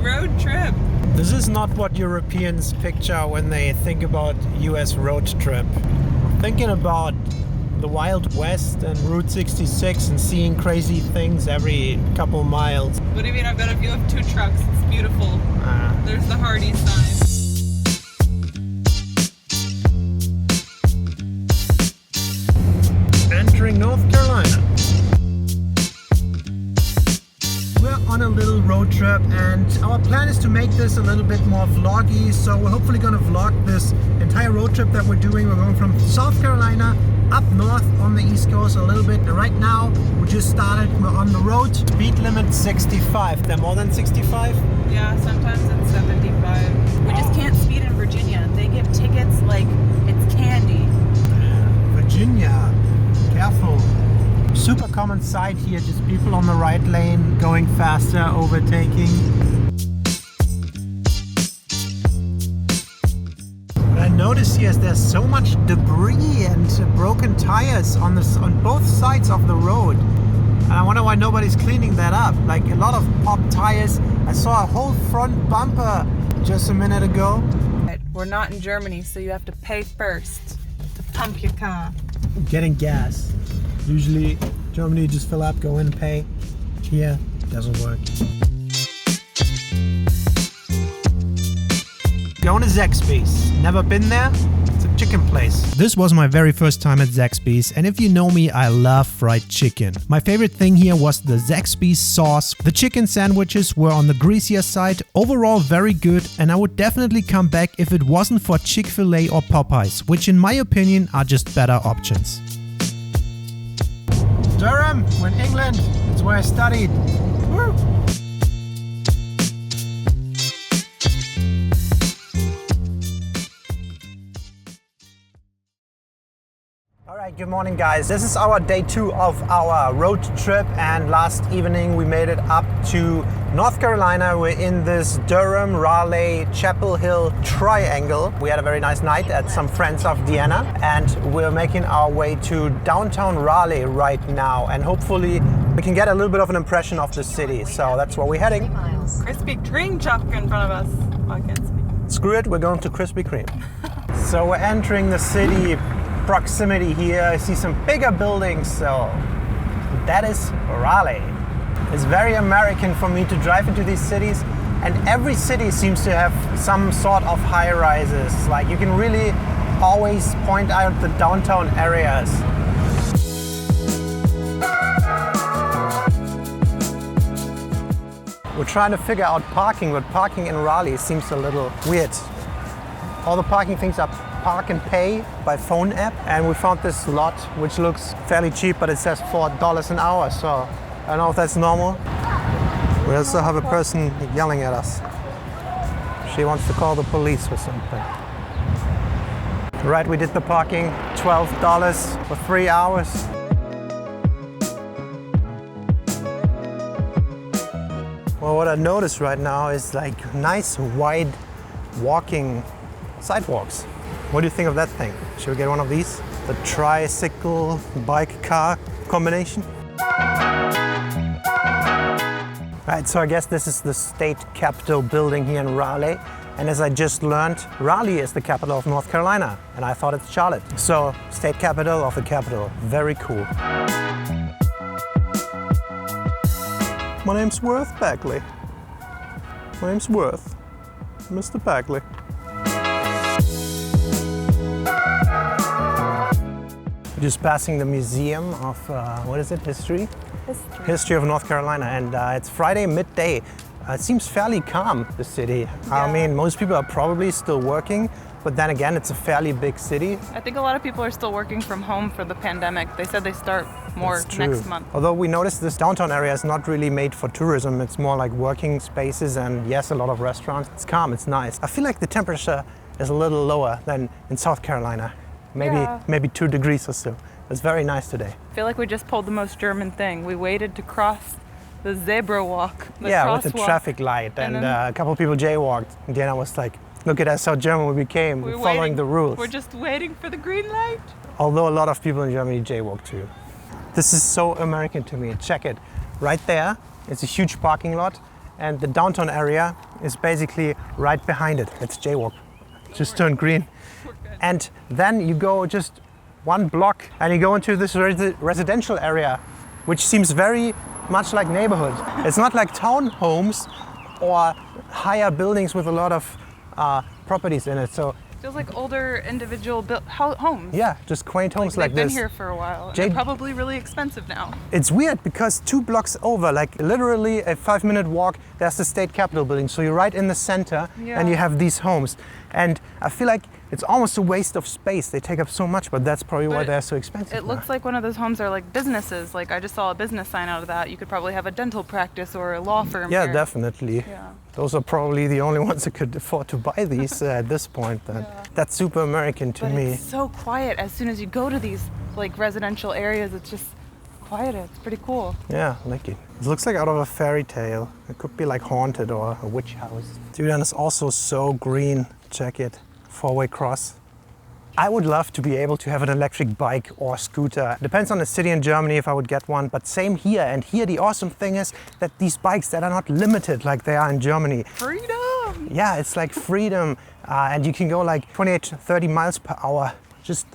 road trip. This is not what Europeans picture when they think about US road trip. Thinking about the Wild West and Route 66 and seeing crazy things every couple miles. What do you mean? I've got a view of 2 trucks. It's beautiful. There's the Hardy sign. Entering North Carolina. We're on a little road trip and our plan is to make this a little bit more vloggy, so we're hopefully going to vlog this entire road trip that we're doing. We're going from South Carolina up north on the East Coast a little bit, and right now we just started, we're on the road. Speed limit 65. They're more than 65? Yeah, sometimes it's 75. We just can't speed in Virginia. They give tickets like it's candy. Virginia, careful. Super common sight here, just people on the right lane going faster, overtaking. What I notice here is there's so much debris and broken tires on both sides of the road. And I wonder why nobody's cleaning that up. Like a lot of popped tires. I saw a whole front bumper just a minute ago. We're not in Germany, so you have to pay first to pump your car. Getting gas. Usually, Germany, you just fill up, go in and pay. Here, doesn't work. Going to Zaxby's. Never been there? It's a chicken place. This was my very first time at Zaxby's, and if you know me, I love fried chicken. My favorite thing here was the Zaxby's sauce. The chicken sandwiches were on the greasier side. Overall, very good, and I would definitely come back if it wasn't for Chick-fil-A or Popeyes, which in my opinion are just better options. Durham, we're in England. It's where I studied. Woo. Alright, good morning guys. This is our day 2 of our road trip, and last evening we made it up to North Carolina. We're in this Durham, Raleigh, Chapel Hill triangle. We had a very nice night at some friends of Deana, and we're making our way to downtown Raleigh right now, and hopefully we can get a little bit of an impression of the city. So that's where we're heading. Krispy Kreme truck in front of us. Oh, I can't speak. Screw it, we're going to Krispy Kreme. So we're entering the city proximity here. I see some bigger buildings, so that is Raleigh. It's very American for me to drive into these cities, and every city seems to have some sort of high rises. Like you can really always point out the downtown areas. We're trying to figure out parking, but parking in Raleigh seems a little weird. All the parking things are park and pay by phone app, and we found this lot which looks fairly cheap, but it says $4 an hour, so I don't know if that's normal. We also have a person yelling at us. She wants to call the police or something. Right, we did the parking, $12 for 3 hours. Well, what I notice right now is like nice wide walking sidewalks. What do you think of that thing? Should we get one of these? The tricycle bike car combination? Right, so I guess this is the state capitol building here in Raleigh. And as I just learned, Raleigh is the capital of North Carolina, and I thought it's Charlotte. So, state capital of the capital. Very cool. My name's Worth Bagley. My name's Worth. Mr. Bagley. Just passing the museum of, what is it, history? History of North Carolina, and it's Friday midday. It seems fairly calm, the city. Yeah. I mean, most people are probably still working, but then again, it's a fairly big city. I think a lot of people are still working from home for the pandemic. They said they start more next month. Although we noticed this downtown area is not really made for tourism. It's more like working spaces and yes, a lot of restaurants. It's calm, it's nice. I feel like the temperature is a little lower than in South Carolina. Maybe 2 degrees or so. It's very nice today. I feel like we just pulled the most German thing. We waited to cross the zebra walk. With the traffic light, and a couple of people jaywalked. And Deana was like, look at us, how German we became, we're following the rules. We're just waiting for the green light. Although a lot of people in Germany jaywalk too. This is so American to me. Check it. Right there, it's a huge parking lot. and the downtown area is basically right behind it. It's jaywalk. Just turned green. And then you go just one block and you go into this residential area, which seems very much like neighborhood. It's not like townhomes or higher buildings with a lot of properties in it. So feels like older individual homes. yeah, just quaint homes like they've this. been here for a while. They're probably really expensive now. It's weird because 2 blocks over, like literally a 5-minute walk, there's the state capitol building. So you're right in the center and you have these homes. And I feel like it's almost a waste of space. They take up so much, but that's probably why they're so expensive. It looks like one of those homes are like businesses. Like I just saw a business sign out of that. You could probably have a dental practice or a law firm. Yeah, here. definitely. Yeah. Those are probably the only ones that could afford to buy these at this point. That's super American to me. It's so quiet. As soon as you go to these like residential areas, it's just quiet. It's pretty cool. Yeah, I like it. It looks like out of a fairy tale. It could be like haunted or a witch house. Dude, and it's also so green. Check it. 4-way cross. I would love to be able to have an electric bike or scooter. Depends on the city in Germany if I would get one, but same here. And here the awesome thing is that these bikes that are not limited like they are in Germany. Freedom! Yeah, it's like freedom. And you can go like 28 to 30 miles per hour, just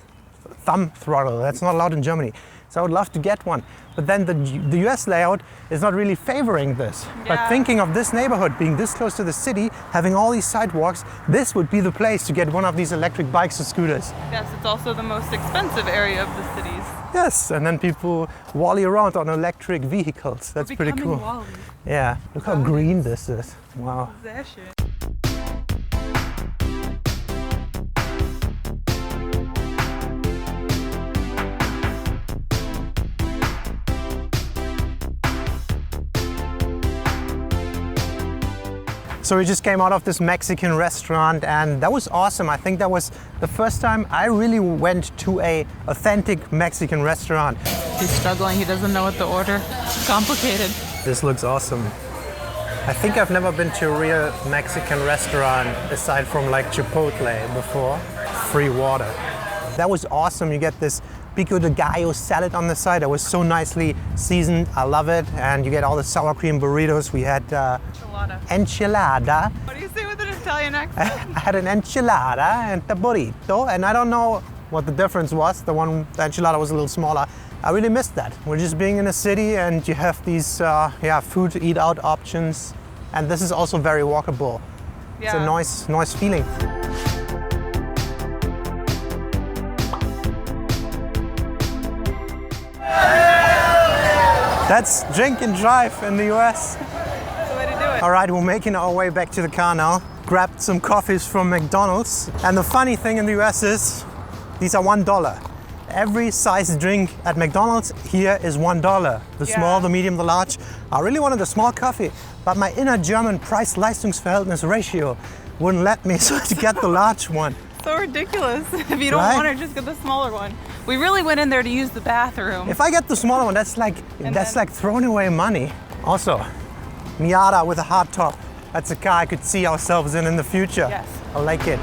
thumb throttle. That's not allowed in Germany. So I would love to get one. But then the US layout is not really favoring this. Yeah. But thinking of this neighborhood being this close to the city, having all these sidewalks, this would be the place to get one of these electric bikes or scooters. Yes, it's also the most expensive area of the cities. Yes, and then people wally around on electric vehicles. That's pretty cool. Wally. Yeah, look how green this is. Wow. That shit. So we just came out of this Mexican restaurant and that was awesome. I think that was the first time I really went to a authentic Mexican restaurant. He's struggling, he doesn't know what to order. It's complicated. This looks awesome. I think I've never been to a real Mexican restaurant aside from like Chipotle before. Free water. That was awesome. You get this pico de gallo salad on the side that was so nicely seasoned. I love it. And you get all the sour cream burritos. We had enchilada. What do you say with an Italian accent? I had an enchilada and a burrito, and I don't know what the difference was. The enchilada was a little smaller. I really missed that. We're just being in a city and you have these food to eat out options. And this is also very walkable. Yeah. It's a nice feeling. That's drink and drive in the US. That's the way to do it. All right, we're making our way back to the car now. Grabbed some coffees from McDonald's. And the funny thing in the US is, these are $1. Every size drink at McDonald's here is $1. The small, the medium, the large. I really wanted a small coffee, but my inner German Preis-Leistungsverhältnis ratio wouldn't let me, so I had to get the large one. So ridiculous. If you don't want it, just get the smaller one. We really went in there to use the bathroom. If I get the smaller one, that's like throwing away money. Also, Miata with a hard top. That's a car I could see ourselves in the future. Yes. I like it.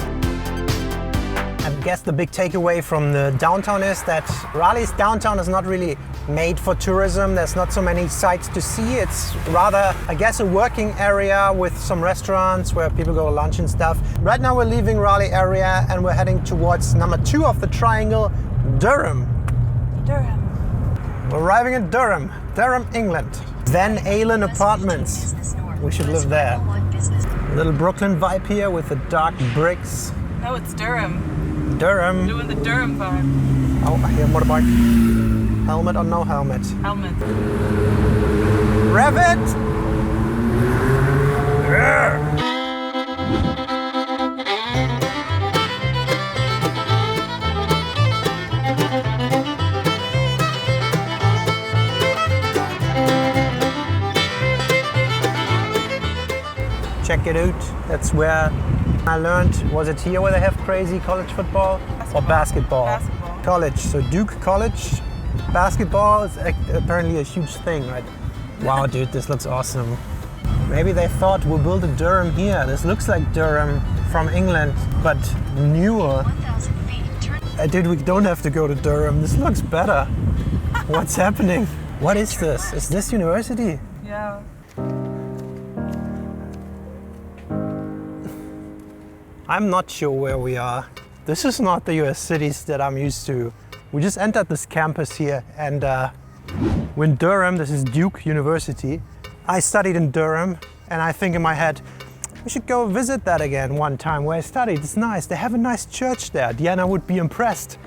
I guess the big takeaway from the downtown is that Raleigh's downtown is not really made for tourism. There's not so many sights to see. It's rather, I guess, a working area with some restaurants where people go to lunch and stuff. Right now we're leaving Raleigh area and we're heading towards number 2 of the triangle, Durham. Durham. We're arriving in Durham, England. Van Allen Apartments. We should live there. A little Brooklyn vibe here with the dark bricks. No, it's Durham. Durham. Doing the Durham vibe. Oh, I hear a motorbike. Helmet or no helmet? Helmet. Rev it! Yeah. Check it out. That's where I learned. Was it here where they have crazy college football? Or basketball? Basketball. College. So Duke College. Basketball is apparently a huge thing, right? Wow, dude, this looks awesome. Maybe they thought we'll build a Durham here. This looks like Durham from England, but newer. Dude, we don't have to go to Durham. This looks better. What's happening? What is this? Is this university? Yeah. I'm not sure where we are. This is not the US cities that I'm used to. We just entered this campus here and we're in Durham. This is Duke University. I studied in Durham and I think in my head, we should go visit that again one time where I studied. It's nice. They have a nice church there. Deanna would be impressed.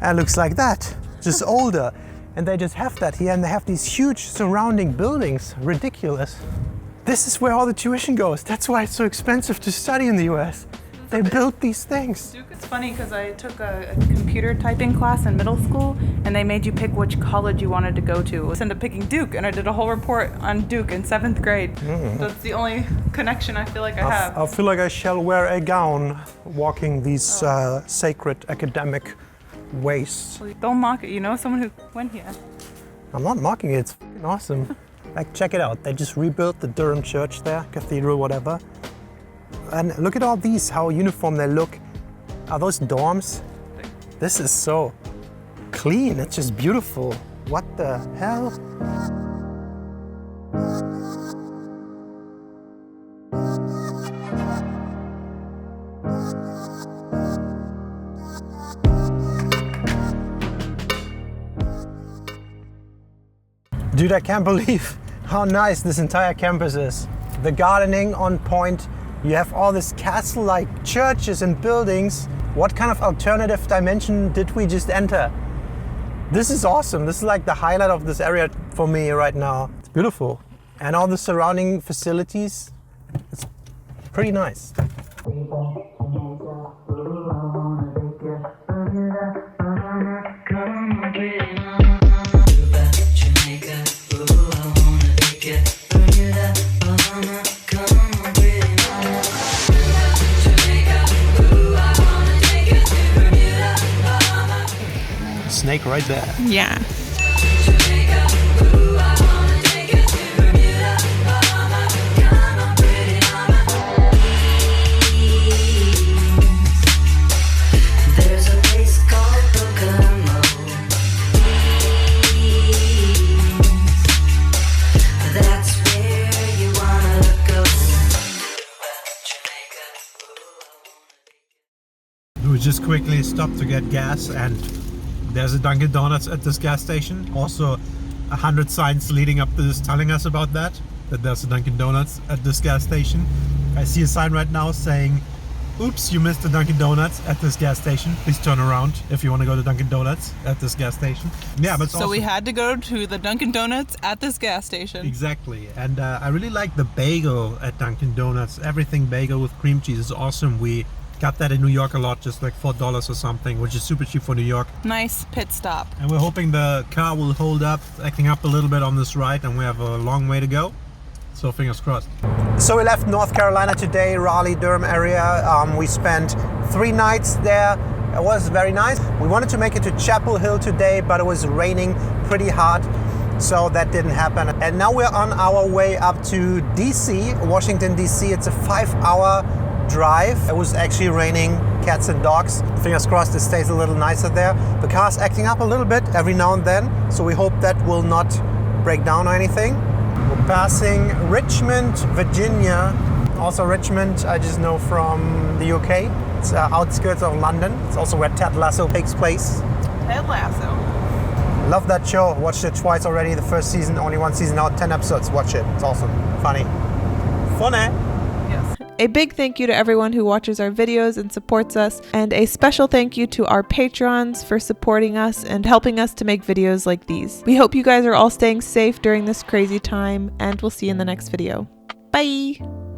And it looks like that, just older. And they just have that here and they have these huge surrounding buildings. Ridiculous. This is where all the tuition goes. That's why it's so expensive to study in the US. They built these things. Duke is funny because I took a computer typing class in middle school and they made you pick which college you wanted to go to. I ended up picking Duke and I did a whole report on Duke in 7th grade. That's the only connection I feel like I have. I feel like I shall wear a gown walking these sacred academic ways. Don't mock it, you know someone who went here. I'm not mocking it, it's fucking awesome. Like, check it out. They just rebuilt the Durham church there, cathedral, whatever. And look at all these, how uniform they look. Are those dorms? This is so clean. It's just beautiful. What the hell? Dude, I can't believe how nice this entire campus is. The gardening on point. You have all this castle-like churches and buildings. What kind of alternative dimension did we just enter? This is awesome. This is like the highlight of this area for me right now. It's beautiful. And all the surrounding facilities, it's pretty nice. Snake right there. Yeah. We just quickly stopped to get gas and there's a Dunkin' Donuts at this gas station. Also 100 signs leading up to this telling us about that there's a Dunkin' Donuts at this gas station. I see a sign right now saying, oops, you missed the Dunkin' Donuts at this gas station. Please turn around if you want to go to Dunkin' Donuts at this gas station. Yeah, but so awesome. We had to go to the Dunkin' Donuts at this gas station. Exactly. And I really like the bagel at Dunkin' Donuts. Everything bagel with cream cheese is awesome. We got that in New York a lot, just like $4 or something, which is super cheap for New York. Nice pit stop. And we're hoping the car will hold up, acting up a little bit on this ride, and we have a long way to go. So fingers crossed. So we left North Carolina today, Raleigh, Durham area. We spent 3 nights there. It was very nice. We wanted to make it to Chapel Hill today, but it was raining pretty hard, so that didn't happen. And now we're on our way up to DC, Washington, DC. It's a 5-hour drive. It was actually raining cats and dogs. Fingers crossed it stays a little nicer there. The car's acting up a little bit every now and then, so we hope that will not break down or anything. We're passing Richmond, Virginia. Also Richmond, I just know from the UK. It's outskirts of London. It's also where Ted Lasso takes place. Ted Lasso. Love that show. Watched it twice already. The first season, only 1 season out, 10 episodes. Watch it. It's awesome. Funny. Funny. Yes. A big thank you to everyone who watches our videos and supports us, and a special thank you to our patrons for supporting us and helping us to make videos like these. We hope you guys are all staying safe during this crazy time, and we'll see you in the next video. Bye!